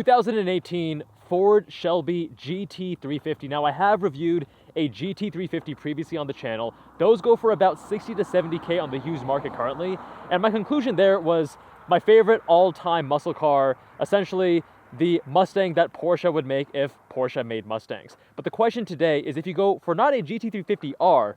2018 Ford Shelby GT350. Now, I have reviewed a GT350 previously on the channel. Those go for about 60 to 70K on the used market currently. And my conclusion there was my favorite all-time muscle car, essentially the Mustang that Porsche would make if Porsche made Mustangs. But the question today is, if you go for not a GT350R,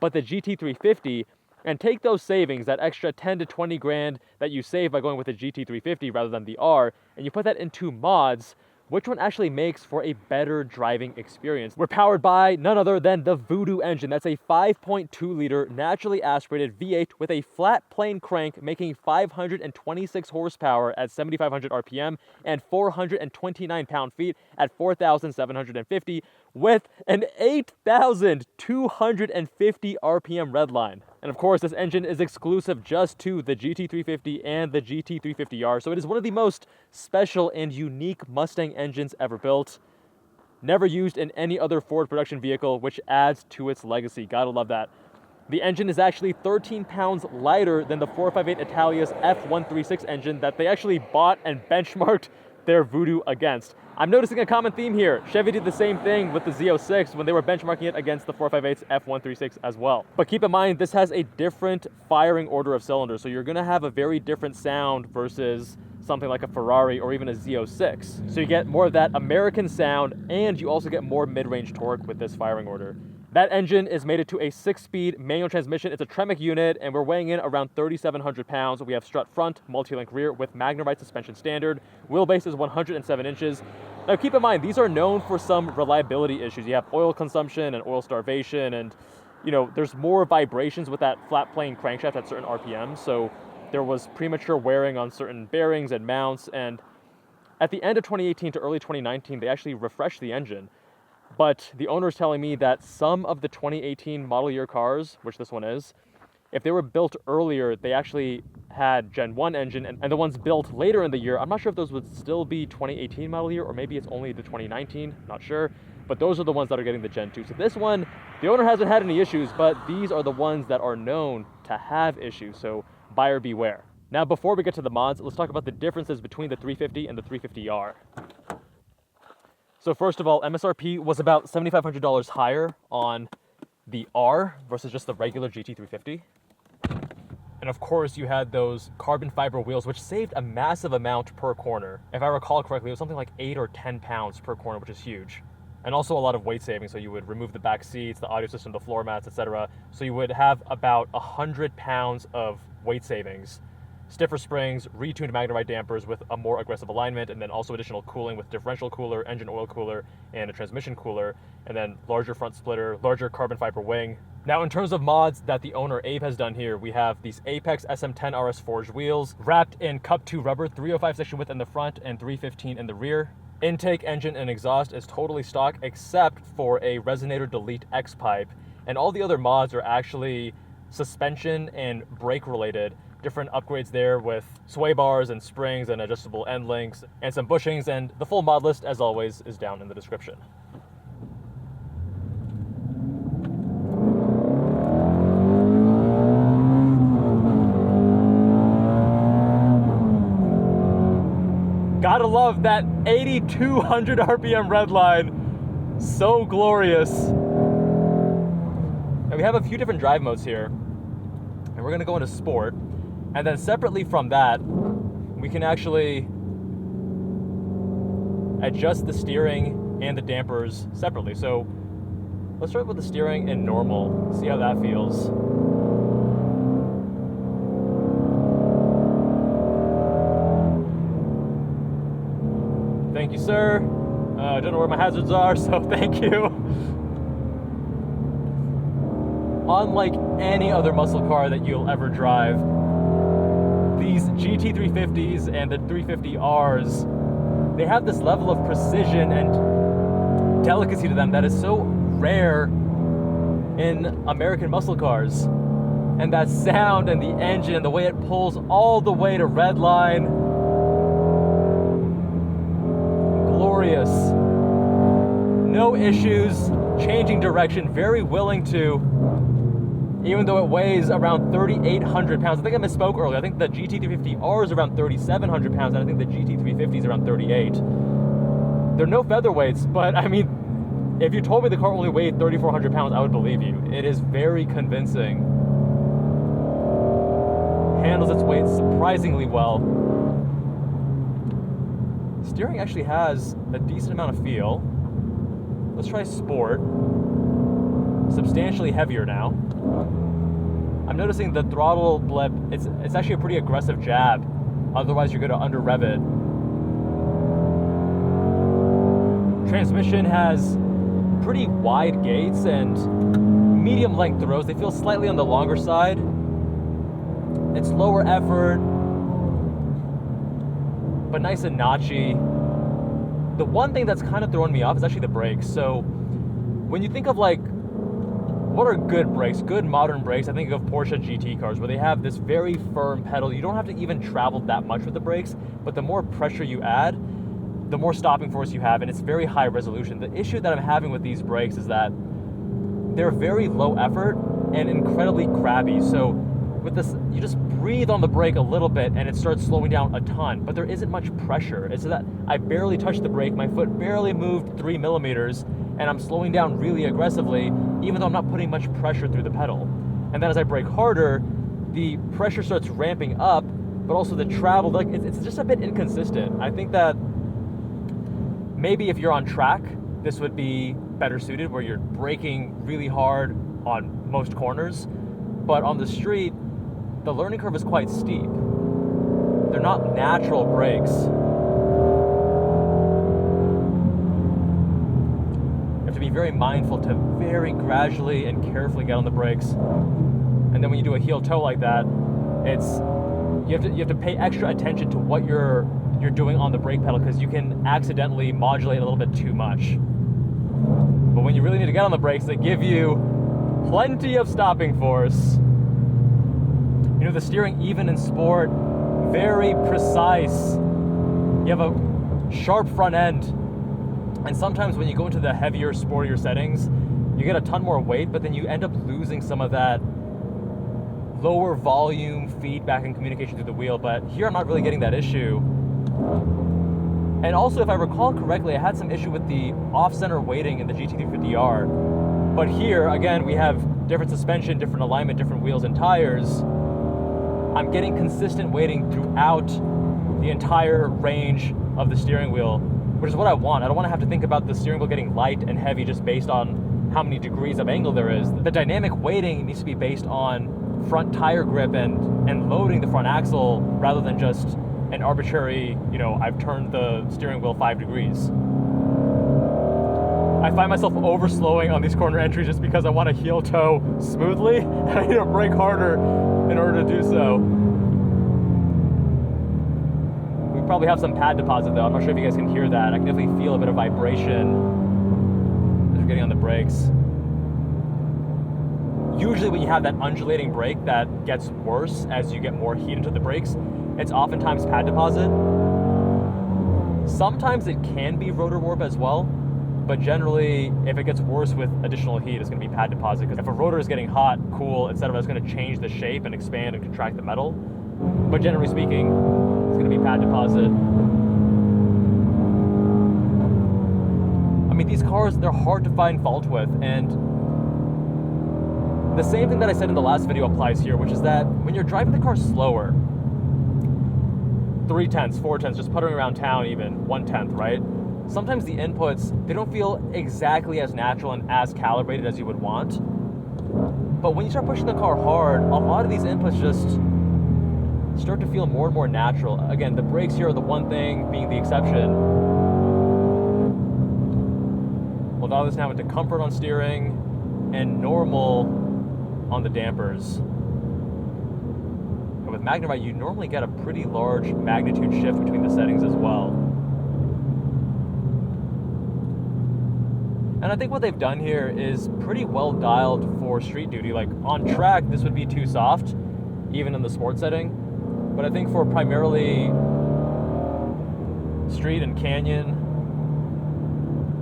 but the GT350, and take those savings, that extra 10 to 20 grand that you save by going with the GT350 rather than the R, and you put that into mods, which one actually makes for a better driving experience? We're powered by none other than the Voodoo engine. That's a 5.2 liter naturally aspirated V8 with a flat plane crank, making 526 horsepower at 7,500 RPM and 429 pound-feet at 4,750 with an 8,250 RPM redline. And of course, this engine is exclusive just to the GT350 and the GT350R, so it is one of the most special and unique Mustang engines ever built. Never used in any other Ford production vehicle, which adds to its legacy. Gotta love that. The engine is actually 13 pounds lighter than the 458 Italia's F136 engine that they actually bought and benchmarked their Voodoo against. I'm noticing a common theme here. Chevy did the same thing with the Z06 when they were benchmarking it against the 458's F136 as well. But keep in mind, this has a different firing order of cylinders, so you're gonna have a very different sound versus something like a Ferrari or even a Z06. So you get more of that American sound, and you also get more mid-range torque with this firing order. That engine is mated to a 6-speed manual transmission. It's a Tremec unit, and we're weighing in around 3,700 pounds. We have strut front, multi-link rear with MagneRide suspension standard. Wheelbase is 107 inches. Now keep in mind, these are known for some reliability issues. You have oil consumption and oil starvation, and you know, there's more vibrations with that flat plane crankshaft at certain RPMs, so there was premature wearing on certain bearings and mounts, and at the end of 2018 to early 2019, they actually refreshed the engine. But the owner's telling me that some of the 2018 model year cars, which this one is, if they were built earlier, they actually had Gen 1 engine, and the ones built later in the year, I'm not sure if those would still be 2018 model year, or maybe it's only the 2019, not sure. But those are the ones that are getting the Gen 2. So this one, the owner hasn't had any issues, but these are the ones that are known to have issues, so buyer beware. Now, before we get to the mods, let's talk about the differences between the 350 and the 350R. So first of all, MSRP was about $7,500 higher on the R versus just the regular GT350. And of course, you had those carbon fiber wheels, which saved a massive amount per corner. If I recall correctly, it was something like 8 or 10 pounds per corner, which is huge. And also a lot of weight saving, so you would remove the back seats, the audio system, the floor mats, etc. So you would have about 100 pounds of weight savings. Stiffer springs, retuned MagneRide dampers with a more aggressive alignment, and then also additional cooling with differential cooler, engine oil cooler, and a transmission cooler, and then larger front splitter, larger carbon fiber wing. Now, in terms of mods that the owner, Abe, has done here, we have these Apex SM-10RS Forged wheels, wrapped in Cup 2 rubber, 305 section width in the front and 315 in the rear. Intake, engine, and exhaust is totally stock, except for a resonator delete X pipe, and all the other mods are actually suspension and brake related. Different upgrades there with sway bars and springs and adjustable Endlinks and some bushings, and the full mod list, as always, is down in the description. Gotta love that 8,200 RPM redline. So glorious. And we have a few different drive modes here, and we're gonna go into sport. And then separately from that, we can actually adjust the steering and the dampers separately. So let's start with the steering in normal, see how that feels. Thank you, sir. I don't know where my hazards are, so thank you. Unlike any other muscle car that you'll ever drive, these GT350s and the 350Rs, they have this level of precision and delicacy to them that is so rare in American muscle cars. And that sound and the engine and the way it pulls all the way to redline, glorious. No issues, changing direction, very willing to, even though it weighs around 3,800 pounds. I think I misspoke earlier. I think the GT350R is around 3,700 pounds, and I think the GT350 is around 38. They're no featherweights, but I mean, if you told me the car only weighed 3,400 pounds, I would believe you. It is very convincing. Handles its weight surprisingly well. Steering actually has a decent amount of feel. Let's try Sport. Substantially heavier now. I'm noticing the throttle blip, it's actually a pretty aggressive jab. Otherwise you're going to under rev it. Transmission has pretty wide gates and medium length throws. They feel slightly on the longer side. It's lower effort, but nice and notchy. The one thing that's kind of throwing me off is actually the brakes. So when you think of like, what are good brakes, good modern brakes, I think of Porsche GT cars where they have this very firm pedal. You don't have to even travel that much with the brakes, but the more pressure you add, the more stopping force you have, and it's very high resolution. The issue that I'm having with these brakes is that they're very low effort and incredibly grabby. So with this, you just breathe on the brake a little bit and it starts slowing down a ton, but there isn't much pressure. It's that I barely touched the brake, my foot barely moved 3 millimeters, and I'm slowing down really aggressively, even though I'm not putting much pressure through the pedal. And then as I brake harder, the pressure starts ramping up, but also the travel, like it's just a bit inconsistent. I think that maybe if you're on track, this would be better suited, where you're braking really hard on most corners. But on the street, the learning curve is quite steep. They're not natural brakes. You have to be very mindful to very gradually and carefully get on the brakes. And then when you do a heel toe like that, you have to pay extra attention to what you're doing on the brake pedal, because you can accidentally modulate a little bit too much. But when you really need to get on the brakes, they give you plenty of stopping force. You know, the steering, even in Sport, very precise. You have a sharp front end, and sometimes when you go into the heavier, sportier settings, you get a ton more weight, but then you end up losing some of that lower volume feedback and communication through the wheel. But here I'm not really getting that issue. And also, if I recall correctly, I had some issue with the off-center weighting in the GT350R. But here, again, we have different suspension, different alignment, different wheels and tires. I'm getting consistent weighting throughout the entire range of the steering wheel, which is what I want. I don't want to have to think about the steering wheel getting light and heavy just based on how many degrees of angle there is. The dynamic weighting needs to be based on front tire grip and loading the front axle, rather than just an arbitrary, I've turned the steering wheel 5 degrees. I find myself overslowing on these corner entries just because I want to heel toe smoothly, and I need to brake harder in order to do so. We probably have some pad deposit though. I'm not sure if you guys can hear that. I can definitely feel a bit of vibration as we're getting on the brakes. Usually when you have that undulating brake that gets worse as you get more heat into the brakes, it's oftentimes pad deposit. Sometimes it can be rotor warp as well, but generally if it gets worse with additional heat, it's going to be pad deposit, because if a rotor is getting hot, cool, instead of it's going to change the shape and expand and contract the metal. But generally speaking, it's going to be pad deposit. I mean, these cars, they're hard to find fault with, and the same thing that I said in the last video applies here, which is that when you're driving the car slower, 3/10, 4/10, just puttering around town even, 1/10, right? Sometimes the inputs, they don't feel exactly as natural and as calibrated as you would want. But when you start pushing the car hard, a lot of these inputs just start to feel more and more natural. Again, the brakes here are the one thing being the exception. We'll dial this now into comfort on steering and normal on the dampers. And with MagneRide, you normally get a pretty large magnitude shift between the settings as well. And I think what they've done here is pretty well dialed for street duty. Like on track, this would be too soft, even in the sport setting. But I think for primarily street and canyon,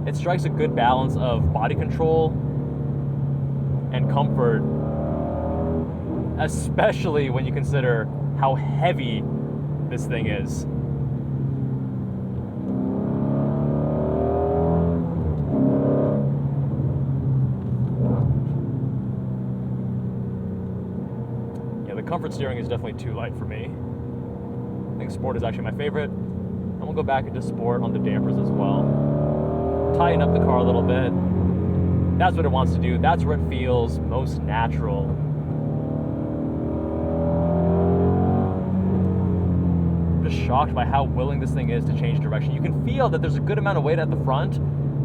it strikes a good balance of body control and comfort, especially when you consider how heavy this thing is. comfort steering is definitely too light for me. I think sport is actually my favorite. I'm gonna go back into sport on the dampers as well. Tighten up the car a little bit. That's what it wants to do. That's where it feels most natural. I'm just shocked by how willing this thing is to change direction. You can feel that there's a good amount of weight at the front,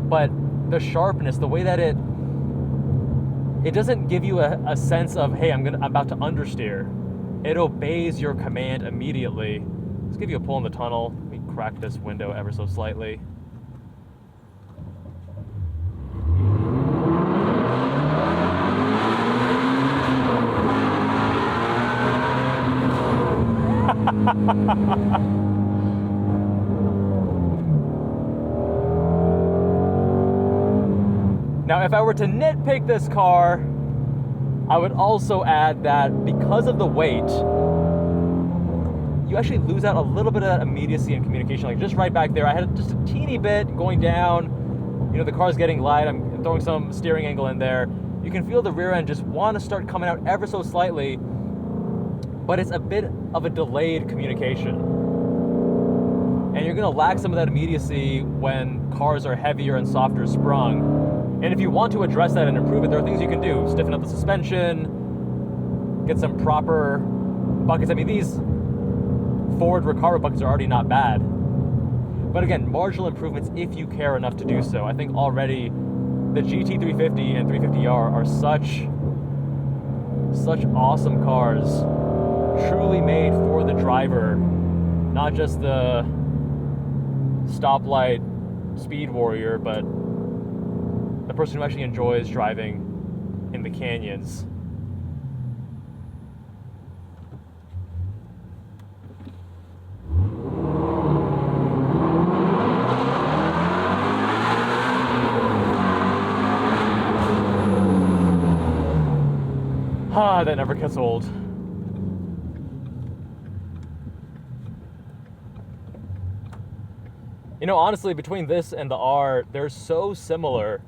but the sharpness, the way that it doesn't give you a sense of, hey, I'm about to understeer. It obeys your command immediately. Let's give you a pull in the tunnel. Let me crack this window ever so slightly. Now, if I were to nitpick this car, I would also add that because of the weight, you actually lose out a little bit of that immediacy and communication. Like just right back there, I had just a teeny bit going down. You know, the car's getting light. I'm throwing some steering angle in there. You can feel the rear end just want to start coming out ever so slightly, but it's a bit of a delayed communication. And you're going to lack some of that immediacy when cars are heavier and softer sprung. And if you want to address that and improve it, there are things you can do. Stiffen up the suspension, get some proper buckets. I mean, these Ford Recaro buckets are already not bad. But again, marginal improvements if you care enough to do so. I think already the GT350 and 350R are such awesome cars, truly made for the driver, not just the stoplight speed warrior, but the person who actually enjoys driving in the canyons. That never gets old. You know, honestly, between this and the R, they're so similar,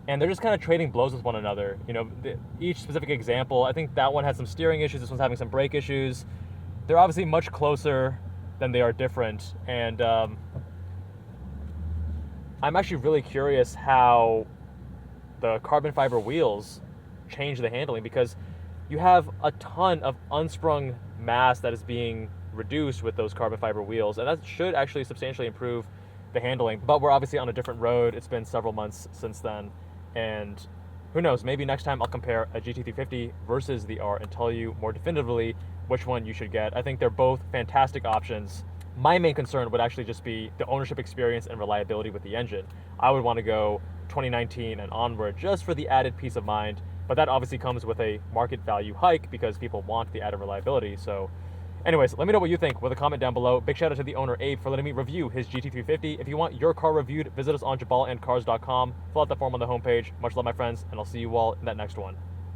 and they're just kind of trading blows with one another. You know, each specific example, I think that one had some steering issues, this one's having some brake issues. They're obviously much closer than they are different, and I'm actually really curious how the carbon fiber wheels change the handling, because you have a ton of unsprung mass that is being reduced with those carbon fiber wheels, and that should actually substantially improve the handling. But we're obviously on a different road. It's been several months since then, and who knows, maybe next time I'll compare a GT350 versus the R and tell you more definitively which one you should get. I think they're both fantastic options. My main concern would actually just be the ownership experience and reliability with the engine. I would want to go 2019 and onward just for the added peace of mind, but that obviously comes with a market value hike because people want the added reliability. So anyways, let me know what you think with a comment down below. Big shout out to the owner, Abe, for letting me review his GT350. If you want your car reviewed, visit us on jabalandcars.com. Fill out the form on the homepage. Much love, my friends, and I'll see you all in that next one.